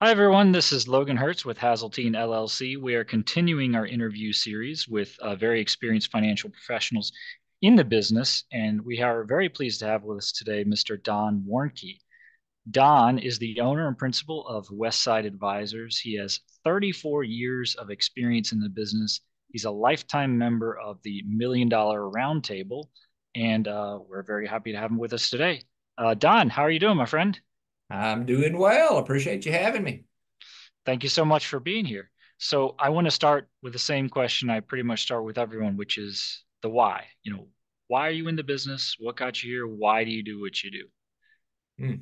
Hi, everyone. This is Logan Hertz with Hazeltine LLC. We are continuing our interview series with very experienced financial professionals in the business, and we are very pleased to have with us today Mr. Don Warnke. Don is the owner and principal of Westside Advisors. He has 34 years of experience in the business. He's a lifetime member of the Million Dollar Roundtable, and we're very happy to have him with us today. Don, how are you doing, my friend? I'm doing well. Appreciate you having me. Thank you so much for being here. So I want to start with the same question I pretty much start with everyone, which is the why. Why are you in the business? What got you here? Why do you do what you do? Hmm.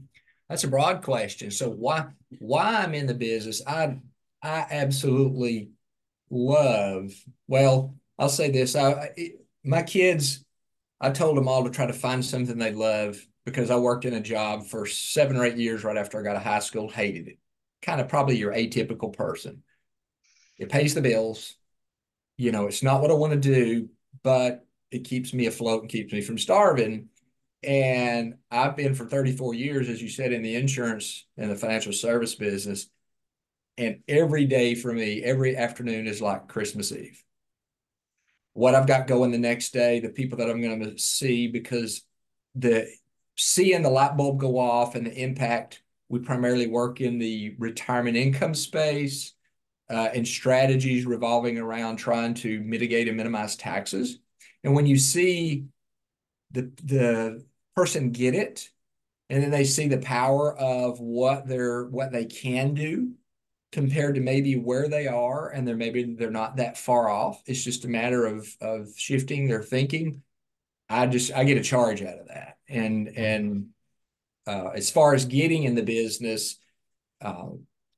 That's a broad question. So why I'm in the business? I absolutely love. Well, I'll say this. My kids, I told them all to try to find something they love because I worked in a job for 7 or 8 years right after I got out of high school, hated it. Kind of probably your atypical person. It pays the bills. It's not what I want to do, but it keeps me afloat and keeps me from starving. And I've been for 34 years, as you said, in the insurance and the financial service business. And every day for me, every afternoon is like Christmas Eve. What I've got going the next day, the people that I'm going to see, because the seeing the light bulb go off and the impact, we primarily work in the retirement income space and strategies revolving around trying to mitigate and minimize taxes. And when you see the person get it, and then they see the power of what they can do compared to maybe where they are, and they're not that far off. It's just a matter of shifting their thinking. I get a charge out of that. And as far as getting in the business, uh,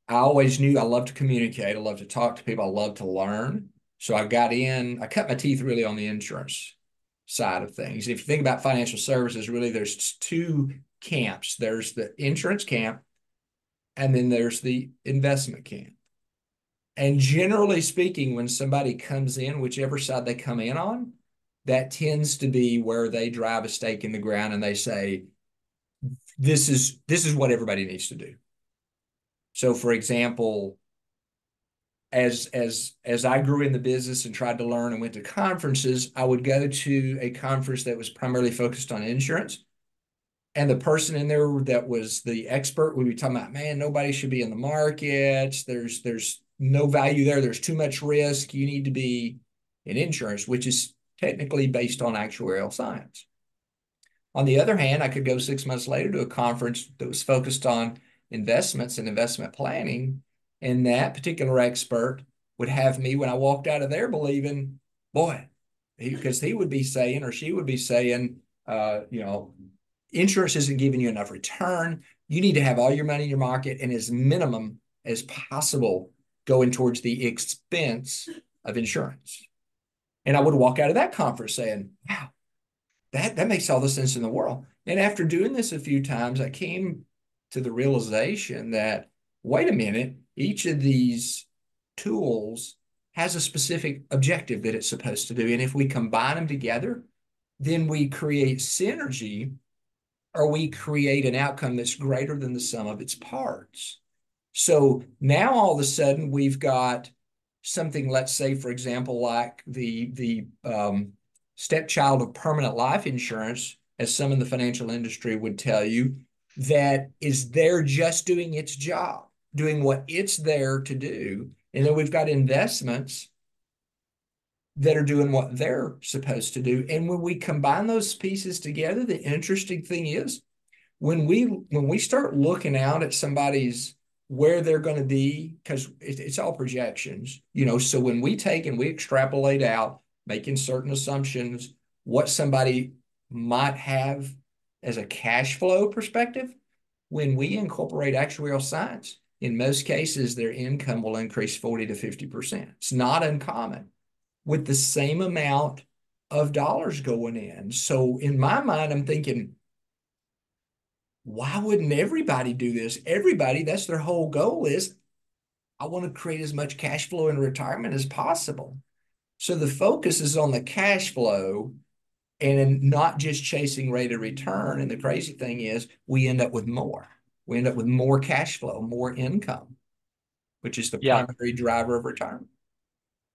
I always knew I love to communicate. I love to talk to people. I love to learn. So I cut my teeth really on the insurance side of things. If you think about financial services, really there's two camps. There's the insurance camp, and then there's the investment camp. And generally speaking, when somebody comes in, whichever side they come in on, that tends to be where they drive a stake in the ground and they say, this is what everybody needs to do. So for example, as I grew in the business and tried to learn and went to conferences, I would go to a conference that was primarily focused on insurance. And the person in there that was the expert would be talking about, man, nobody should be in the markets. There's no value there. There's too much risk. You need to be in insurance, which is technically based on actuarial science. On the other hand, I could go 6 months later to a conference that was focused on investments and investment planning. And that particular expert would have me, when I walked out of there, believing, boy, because he would be saying, or she would be saying, insurance isn't giving you enough return. You need to have all your money in your market and as minimum as possible going towards the expense of insurance. And I would walk out of that conference saying, wow, that makes all the sense in the world. And after doing this a few times, I came to the realization that, wait a minute, each of these tools has a specific objective that it's supposed to do. And if we combine them together, then we create synergy, or we create an outcome that's greater than the sum of its parts. So now all of a sudden we've got something, let's say, for example, like the stepchild of permanent life insurance, as some in the financial industry would tell you, that is there just doing its job, doing what it's there to do. And then we've got investments that are doing what they're supposed to do. And when we combine those pieces together, the interesting thing is when we start looking out at somebody's where they're going to be, because it's all projections, so when we take and we extrapolate out, making certain assumptions, what somebody might have as a cash flow perspective, when we incorporate actuarial science, in most cases, their income will increase 40 to 50%. It's not uncommon with the same amount of dollars going in. So in my mind, I'm thinking, why wouldn't everybody do this? Everybody, that's their whole goal is, I want to create as much cash flow in retirement as possible. So the focus is on the cash flow and not just chasing rate of return. And the crazy thing is we end up with more. We end up with more cash flow, more income. which is the Yeah. primary driver of retirement.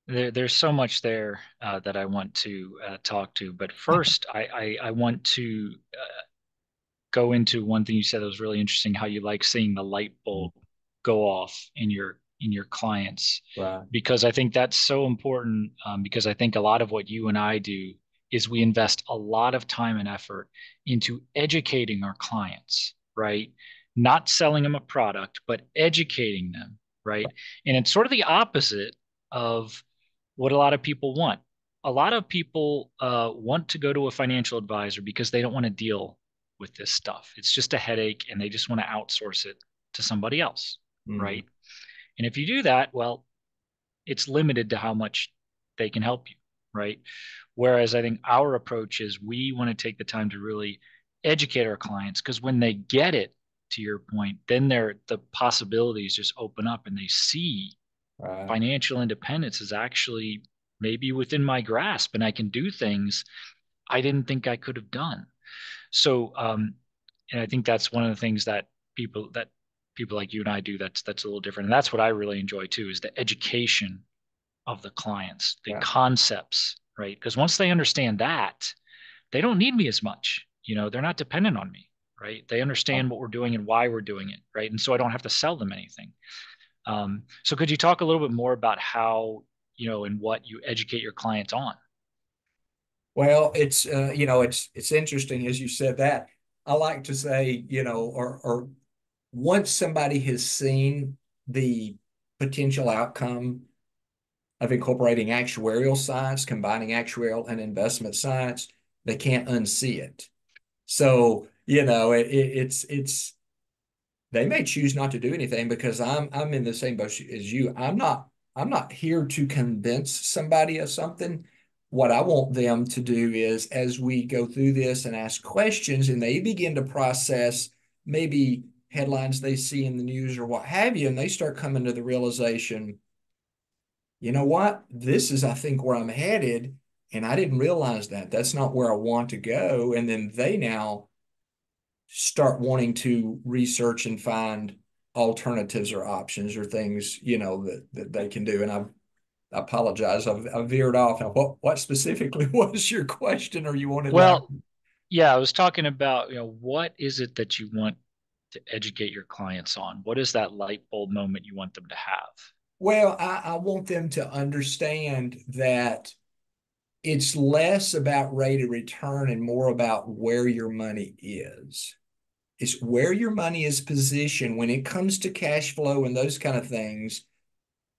There's so much there that I want to talk to. But first, I want to go into one thing you said that was really interesting, how you like seeing the light bulb go off in your clients, Right. because I think that's so important, because I think a lot of what you and I do is we invest a lot of time and effort into educating our clients, right? Not selling them a product, but educating them, right? And it's sort of the opposite of what a lot of people want. A lot of people want to go to a financial advisor because they don't want to deal with this stuff. It's just a headache and they just want to outsource it to somebody else, Mm, right? And if you do that, well, it's limited to how much they can help you, right? Whereas I think our approach is we want to take the time to really educate our clients, because when they get it, to your point, then the possibilities just open up and they see right. financial independence is actually maybe within my grasp and I can do things I didn't think I could have done. So, and I think that's one of the things that people like you and I do that's a little different. And that's what I really enjoy too, is the education of the clients, the Yeah. concepts, right? Because once they understand that, they don't need me as much. You know, they're not dependent on me, right? They understand what we're doing and why we're doing it, right? And so I don't have to sell them anything. So could you talk a little bit more about how, and what you educate your clients on? Well, it's it's interesting as you said that. I like to say, or once somebody has seen the potential outcome of incorporating actuarial science, combining actuarial and investment science, they can't unsee it. So, it's they may choose not to do anything because I'm in the same boat as you. I'm not here to convince somebody of something. What I want them to do is, as we go through this and ask questions and they begin to process maybe headlines they see in the news or what have you, and they start coming to the realization, you know what? This is, I think, where I'm headed. And I didn't realize that. That's not where I want to go. And then they now start wanting to research and find alternatives or options or things, that they can do. And I apologize. I've veered off. Now, what specifically was your question, or you wanted like? Well, yeah, I was talking about, what is it that you want to educate your clients on? What is that light bulb moment you want them to have? Well, I want them to understand that it's less about rate of return and more about where your money is. It's where your money is positioned when it comes to cash flow and those kind of things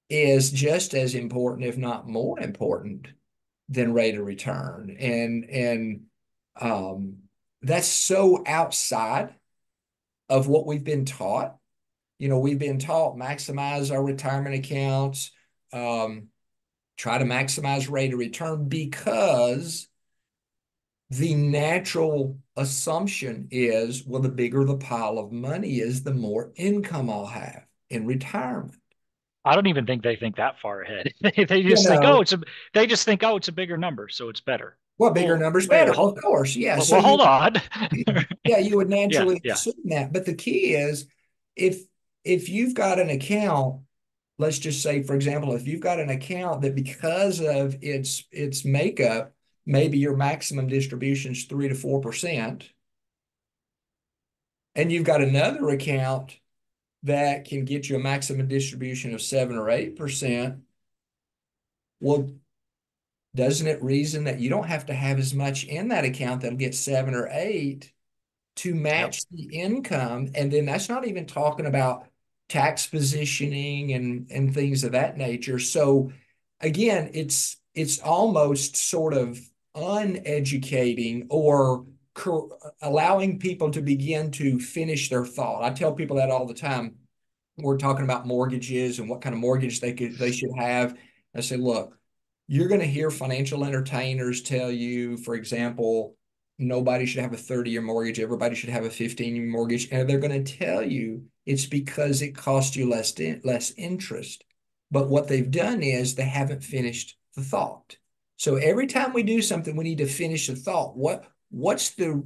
is just as important, if not more important, than rate of return. And um, that's so outside of what we've been taught. We've been taught maximize our retirement accounts, um, try to maximize rate of return because the natural assumption is, well, the bigger the pile of money is, the more income I'll have in retirement. I don't even think they think that far ahead. They You just think, know, they just think, oh, it's a bigger number, so it's better. well, bigger Well, numbers wait, better, of course. Yeah. So well, hold on. yeah, you would Yeah, naturally yeah. assume that. But the key is if if you've got an account, let's just say, for example, if you've got an account that because of its makeup, maybe your maximum distribution is 3 to 4%, and you've got another account that can get you a maximum distribution of 7 or 8%, well, doesn't it reason that you don't have to have as much in that account that'll get 7 or 8 to Yep. match the income? And then that's not even talking about tax positioning and things of that nature. So again, it's almost sort of uneducating or allowing people to begin to finish their thought. I tell people that all the time. We're talking about mortgages and what kind of mortgage they should have. I say, look, you're going to hear financial entertainers tell you, for example, nobody should have a 30-year mortgage, everybody should have a 15-year mortgage, and they're going to tell you it's because it costs you less interest. But what they've done is they haven't finished the thought. So every time we do something, we need to finish the thought. What's the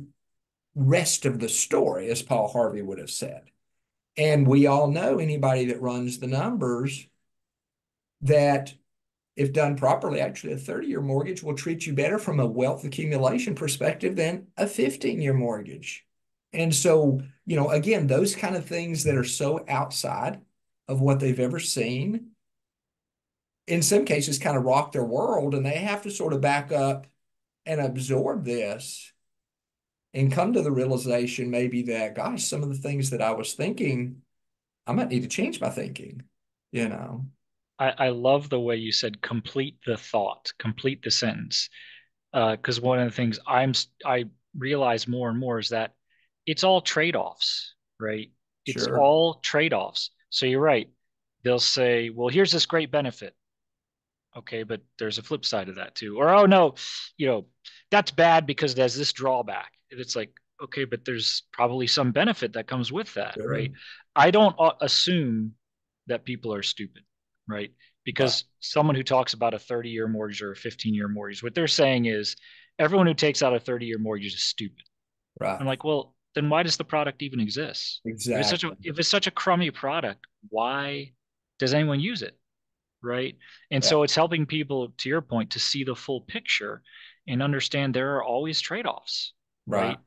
rest of the story, as Paul Harvey would have said? And we all know anybody that runs the numbers that if done properly, actually a 30-year mortgage will treat you better from a wealth accumulation perspective than a 15-year mortgage. And so, again, those kind of things that are so outside of what they've ever seen, in some cases kind of rock their world, and they have to sort of back up and absorb this and come to the realization maybe that, gosh, some of the things that I was thinking, I might need to change my thinking, you know. I love the way you said complete the thought, complete the sentence. Because one of the things I realize more and more is that it's all trade-offs, right? It's Sure. all trade-offs. So you're right. They'll say, well, here's this great benefit. Okay, but there's a flip side of that too. Or, oh no, you know, that's bad because there's this drawback. And it's like, okay, but there's probably some benefit that comes with that, Sure. right? I don't assume that people are stupid, right? Right. Because someone who talks about a 30-year mortgage or a 15-year mortgage, what they're saying is everyone who takes out a 30-year mortgage is stupid. Right. I'm like, well, then why does the product even exist? Exactly. If it's such a crummy product, why does anyone use it? Right? And Yeah. so it's helping people, to your point, to see the full picture and understand there are always trade-offs, Right. right?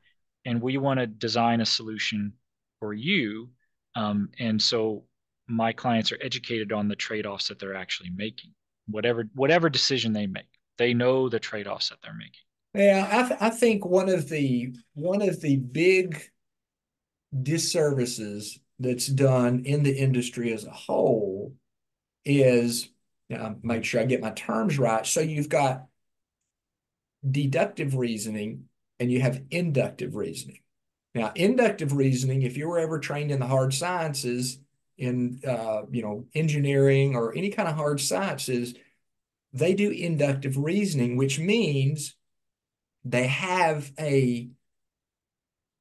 And we want to design a solution for you. And so my clients are educated on the trade-offs that they're actually making, whatever decision they make. They know the trade-offs that they're making. Yeah, I think one of the big disservices that's done in the industry as a whole is, make sure I get my terms right. So you've got deductive reasoning and you have inductive reasoning. Now, inductive reasoning, if you were ever trained in the hard sciences, in engineering or any kind of hard sciences, they do inductive reasoning, which means they have an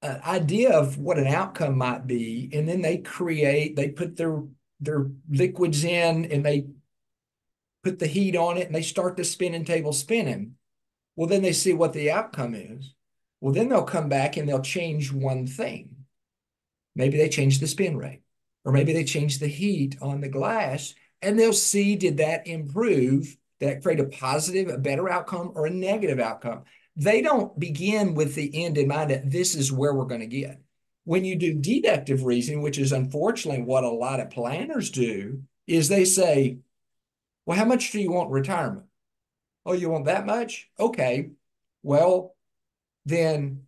idea of what an outcome might be, and then they put their liquids in, and they put the heat on it, and they start the spinning table spinning. Well, then they see what the outcome is. Well, then they'll come back and they'll change one thing. Maybe they change the spin rate, or maybe they change the heat on the glass, and they'll see, did that improve? Did that create a positive, a better outcome, or a negative outcome? They don't begin with the end in mind that this is where we're going to get. When you do deductive reasoning, which is unfortunately what a lot of planners do, is they say, well, how much do you want retirement? Oh, you want that much? Okay. Well, then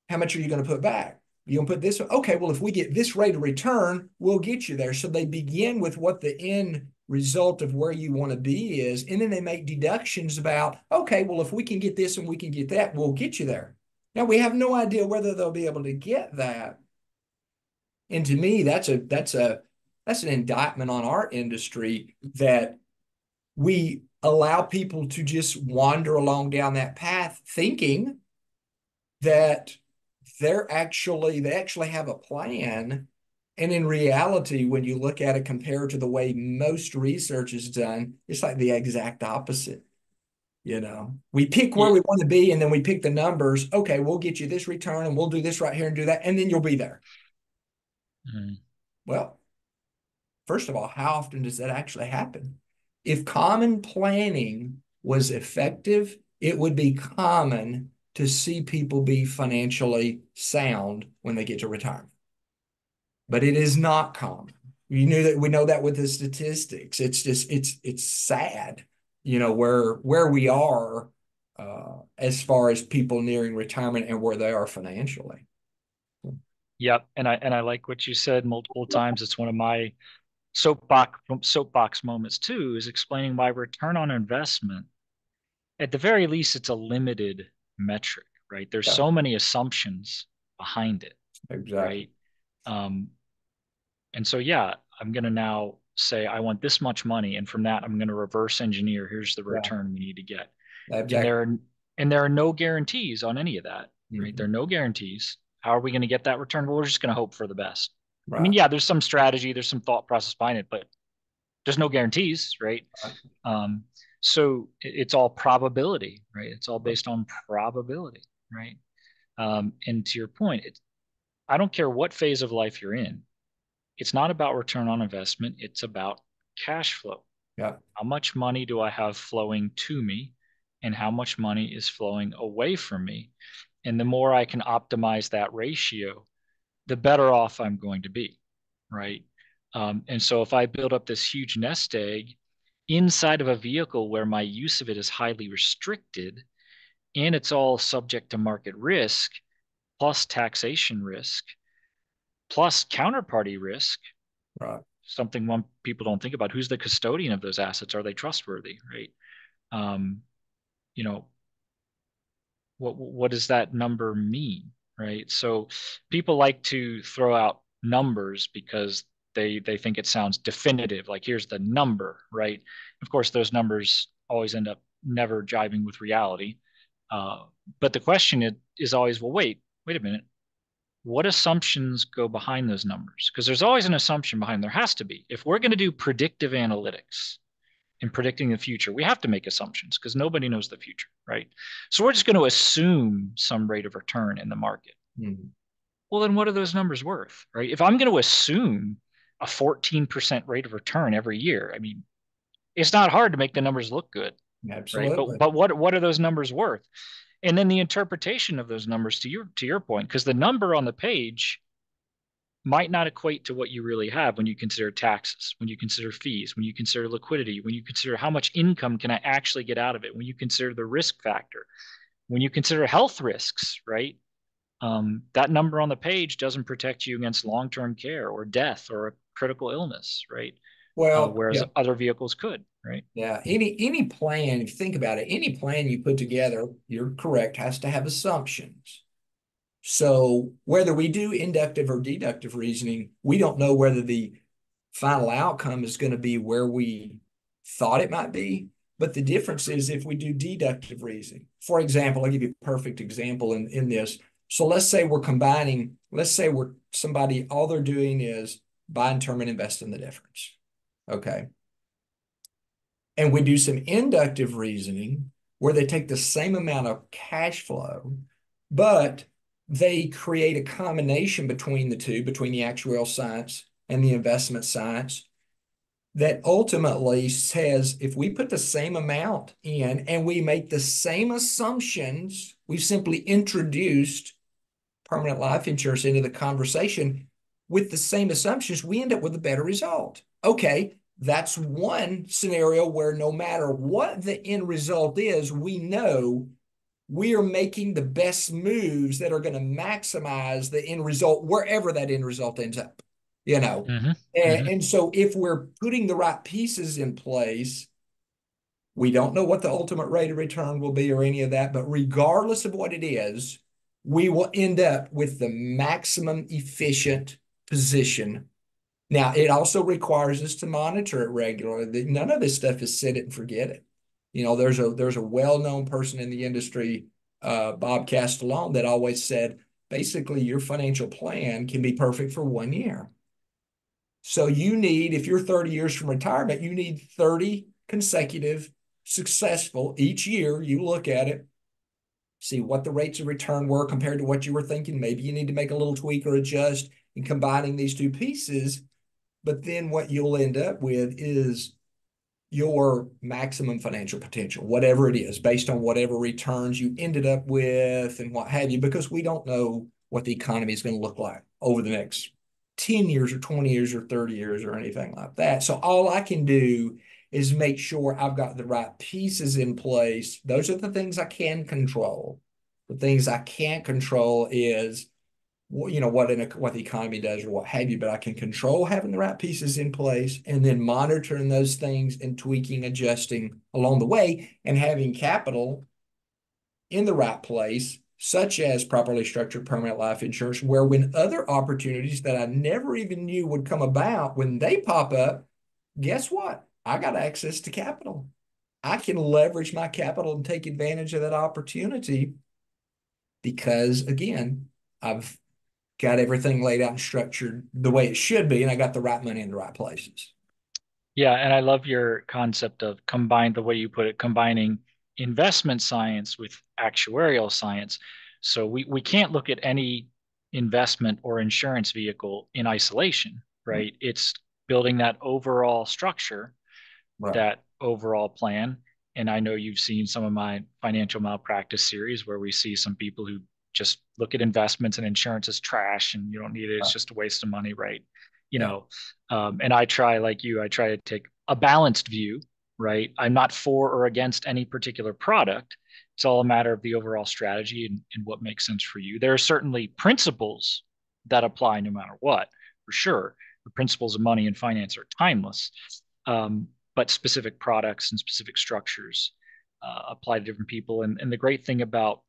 how much are you going to put back? You going to put this? Okay, well, if we get this rate of return, we'll get you there. So they begin with what the end result of where you want to be is, and then they make deductions about, okay, well, if we can get this and we can get that, we'll get you there. Now we have no idea whether they'll be able to get that. And to me, that's an indictment on our industry that we allow people to just wander along down that path thinking that they actually have a plan. And in reality, when you look at it compared to the way most research is done, it's like the exact opposite. We pick where Yeah. we want to be, and then we pick the numbers. Okay, we'll get you this return, and we'll do this right here and do that, and then you'll be there. Mm. Well, first of all, how often does that actually happen? If common planning was effective, it would be common to see people be financially sound when they get to retirement. But it is not common. We know that with the statistics. It's just it's sad, where we are as far as people nearing retirement and where they are financially. Yep. And I like what you said multiple times. It's one of my soapbox moments too, is explaining why return on investment, at the very least, it's a limited metric, right? There's Yeah, so many assumptions behind it, exactly. right? Um, and so, yeah, I'm going to now say I want this much money, and from that, I'm going to reverse engineer. Here's the Yeah, return we need to get, and exactly. there are no guarantees on any of that, right? There Mhm. are no guarantees. How are we going to get that return? Well, we're just going to hope for the best. I mean, Right. yeah, there's some strategy, there's some thought process behind it, but there's no guarantees, right? Right. Um, so it's all probability, right? It's all based on probability, right? And to your point, I don't care what phase of life you're in. It's not about return on investment. It's about cash flow. Yeah. How much money do I have flowing to me and how much money is flowing away from me? And the more I can optimize that ratio, the better off I'm going to be, right? And so if I build up this huge nest egg inside of a vehicle where my use of it is highly restricted and it's all subject to market risk, plus taxation risk, plus counterparty risk, Right. something one people don't think about. Who's the custodian of those assets? Are they trustworthy, right? Um, you know, what does that number mean, right? So people like to throw out numbers because they think it sounds definitive, like here's the number, right? Of course, those numbers always end up never jiving with reality. Uh, but the question is always, well, wait a minute. What assumptions go behind those numbers? Because there's always an assumption behind. There has to be. If we're going to do predictive analytics, in predicting the future, we have to make assumptions because nobody knows the future, right? So we're just going to assume some rate of return in the market. Mm. Well, then what are those numbers worth, right? If I'm going to assume a 14% rate of return every year, I mean, it's not hard to make the numbers look good, right? But Absolutely. but what are those numbers worth? And then the interpretation of those numbers to your point, because the number on the page might not equate to what you really have when you consider taxes, when you consider fees, when you consider liquidity, when you consider how much income can I actually get out of it, when you consider the risk factor, when you consider health risks, right? That number on the page doesn't protect you against long-term care or death or a critical illness, right? Well, Whereas yeah. other vehicles could, right? Yeah, any plan, if you think about it, any plan you put together, you're correct, has to have assumptions. So whether we do inductive or deductive reasoning, we don't know whether the final outcome is going to be where we thought it might be. But the difference is if we do deductive reasoning. For example, I'll give you a perfect example in this. So let's say we're combining, let's say we're somebody, all they're doing is buy and term and invest in the difference. Okay. And we do some inductive reasoning where they take the same amount of cash flow, but they create a combination between the two, between the actuarial science and the investment science, that ultimately says if we put the same amount in and we make the same assumptions, we've simply introduced permanent life insurance into the conversation with the same assumptions, we end up with a better result. Okay, that's one scenario where no matter what the end result is, we know we are making the best moves that are going to maximize the end result wherever that end result ends up, you know. Mm-hmm. And, Mm-hmm. and so if we're putting the right pieces in place, we don't know what the ultimate rate of return will be or any of that, but regardless of what it is, we will end up with the maximum efficient position. Now, it also requires us to monitor it regularly. None of this stuff is set it and forget it. You know, there's a well-known person in the industry, Bob Castellone, that always said, basically, your financial plan can be perfect for 1 year. So you need, if you're 30 years from retirement, you need 30 consecutive successful each year. You look at it, see what the rates of return were compared to what you were thinking. Maybe you need to make a little tweak or adjust in combining these two pieces. But then what you'll end up with is your maximum financial potential, whatever it is, based on whatever returns you ended up with and what have you, because we don't know what the economy is going to look like over the next 10 years or 20 years or 30 years or anything like that. So all I can do is make sure I've got the right pieces in place. Those are the things I can control. The things I can't control is you know what the economy does or what have you, but I can control having the right pieces in place and then monitoring those things and tweaking, adjusting along the way, and having capital in the right place, such as properly structured permanent life insurance, where when other opportunities that I never even knew would come about, when they pop up, guess what? I got access to capital. I can leverage my capital and take advantage of that opportunity because, again, I've got everything laid out and structured the way it should be, and I got the right money in the right places. Yeah, and I love your concept of combine the way you put it, combining investment science with actuarial science. So we can't look at any investment or insurance vehicle in isolation, right? It's building that overall structure, Right. that overall plan. And I know you've seen some of my financial malpractice series where we see some people who just look at investments and insurance as trash and you don't need it. It's Right. just a waste of money, right? You Yeah. know, and I try, like you, I try to take a balanced view, right? I'm not for or against any particular product. It's all a matter of the overall strategy and what makes sense for you. There are certainly principles that apply no matter what, for sure. The principles of money and finance are timeless. But specific products and specific structures apply to different people. And the great thing about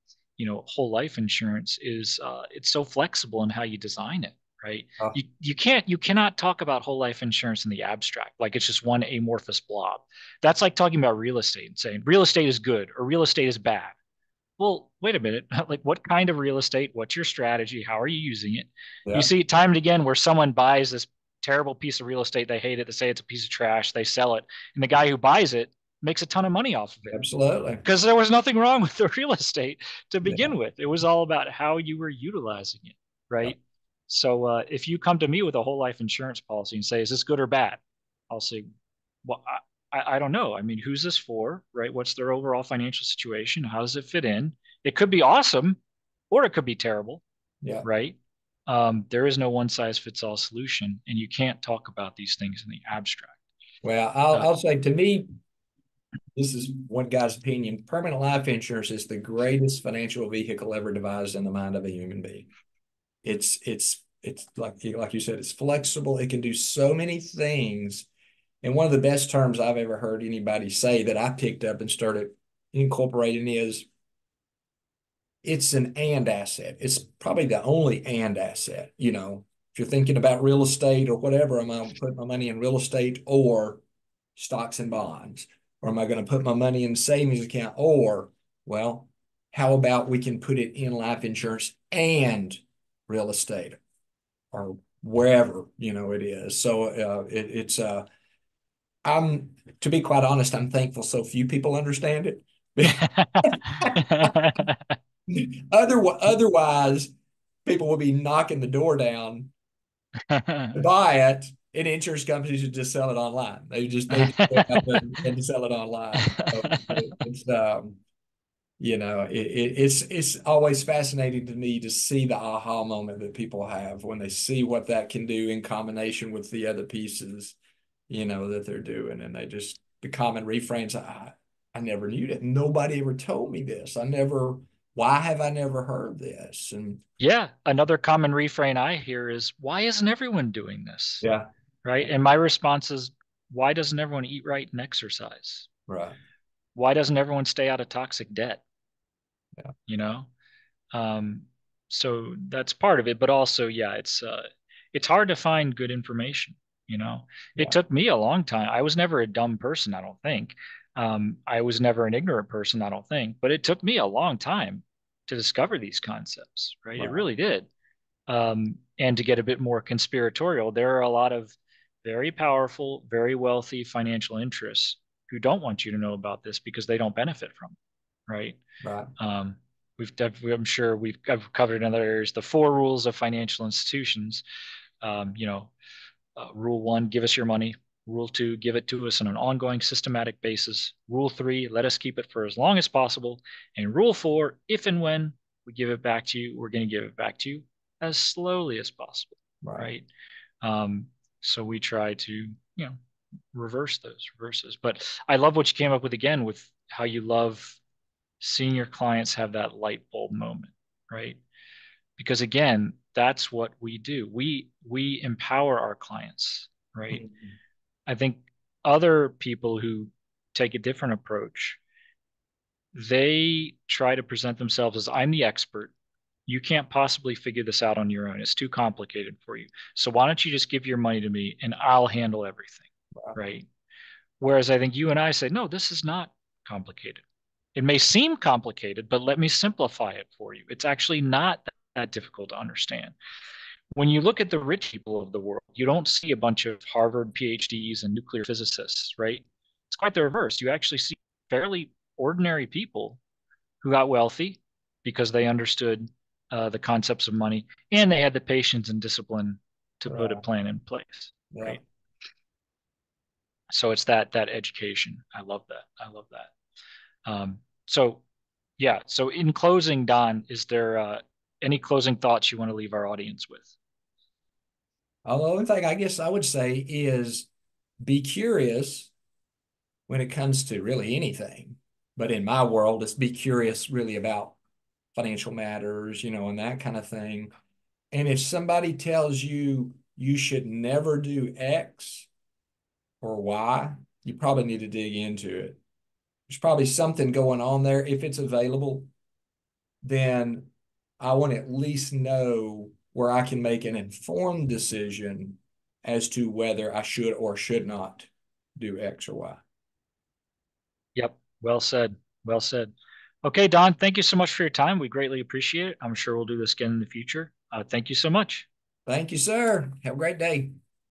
whole life insurance is it's so flexible in how you design it, right? Uh, You cannot talk about whole life insurance in the abstract like it's just one amorphous blob. That's like talking about real estate and saying real estate is good or real estate is bad. Well, wait a minute. Like, what kind of real estate? What's your strategy? How are you using it? You yeah. see it time and again where someone buys this terrible piece of real estate. They hate it. They say it's a piece of trash. They sell it. And the guy who buys it makes a ton of money off of it Absolutely. because there was nothing wrong with the real estate to Yeah. begin with. It was all about how you were utilizing it, Yeah. right? So if you come to me with a whole life insurance policy and say, is this good or bad? I'll say, well, I don't know. I mean, who's this for, right? What's their overall financial situation? How does it fit in? It could be awesome or it could be terrible, Yeah. right? There is no one size fits all solution, and you can't talk about these things in the abstract. Well, I'll Uh, I'll say to me, this is one guy's opinion. Permanent life insurance is the greatest financial vehicle ever devised in the mind of a human being. It's like you said, it's flexible. It can do so many things. And one of the best terms I've ever heard anybody say that I picked up and started incorporating is it's an and asset. It's probably the only and asset. If you're thinking about real estate or whatever, am I going to put my money in real estate or stocks and bonds? Or am I going to put my money in savings account? Or, well, how about we can put it in life insurance and real estate or wherever, it is. So I'm, to be quite honest, I'm thankful so few people understand it. Otherwise, people will be knocking the door down to buy it, and insurance companies would just sell it online. They just go out and sell it online. So it's always fascinating to me to see the aha moment that people have when they see what that can do in combination with the other pieces, that they're doing, and the common refrains. I never knew that. Nobody ever told me this. Why have I never heard this? And Yeah, another common refrain I hear is, why isn't everyone doing this? yeah, Right? And my response is, why doesn't everyone eat right and exercise? right. Why doesn't everyone stay out of toxic debt? Yeah. You know? Um, so that's part of it, but also, yeah, it's hard to find good information, you know. It Yeah. took me a long time. I was never a dumb person, I don't think. I was never an ignorant person, I don't think, but it took me a long time to discover these concepts, right? It Right. really did. And to get a bit more conspiratorial, there are a lot of very powerful, very wealthy financial interests who don't want you to know about this because they don't benefit from it, right? Right. Um, I'm sure I've covered in other areas the four rules of financial institutions. Um, you know, Rule one, give us your money. Rule two, give it to us on an ongoing systematic basis. Rule three, let us keep it for as long as possible. And rule four, if and when we give it back to you, we're going to give it back to you as slowly as possible, Right. right? Um, so we try to, reverse those reverses. But I love what you came up with again with how you love seeing your clients have that light bulb moment, right? Because again, that's what we do. We empower our clients, right? Mhm. I think other people who take a different approach, they try to present themselves as I'm the expert. You can't possibly figure this out on your own. It's too complicated for you. So why don't you just give your money to me and I'll handle everything, Right. right? Whereas I think you and I say, no, this is not complicated. It may seem complicated, but let me simplify it for you. It's actually not that difficult to understand. When you look at the rich people of the world, you don't see a bunch of Harvard PhDs and nuclear physicists, right? It's quite the reverse. You actually see fairly ordinary people who got wealthy because they understood the concepts of money and they had the patience and discipline to put a Right. plan in place, Yeah. right? So it's that education. I love that. I love that. So yeah. So in closing, Don, is there any closing thoughts you want to leave our audience with? The only thing I guess I would say is be curious when it comes to really anything. But in my world, it's be curious really about financial matters, and that kind of thing. And if somebody tells you you should never do X or Y, you probably need to dig into it. There's probably something going on there. If it's available, then I want to at least know where I can make an informed decision as to whether I should or should not do X or Y. Yep. Well said. Well said. Okay, Don, thank you so much for your time. We greatly appreciate it. I'm sure we'll do this again in the future. Thank you so much. Thank you, sir. Have a great day.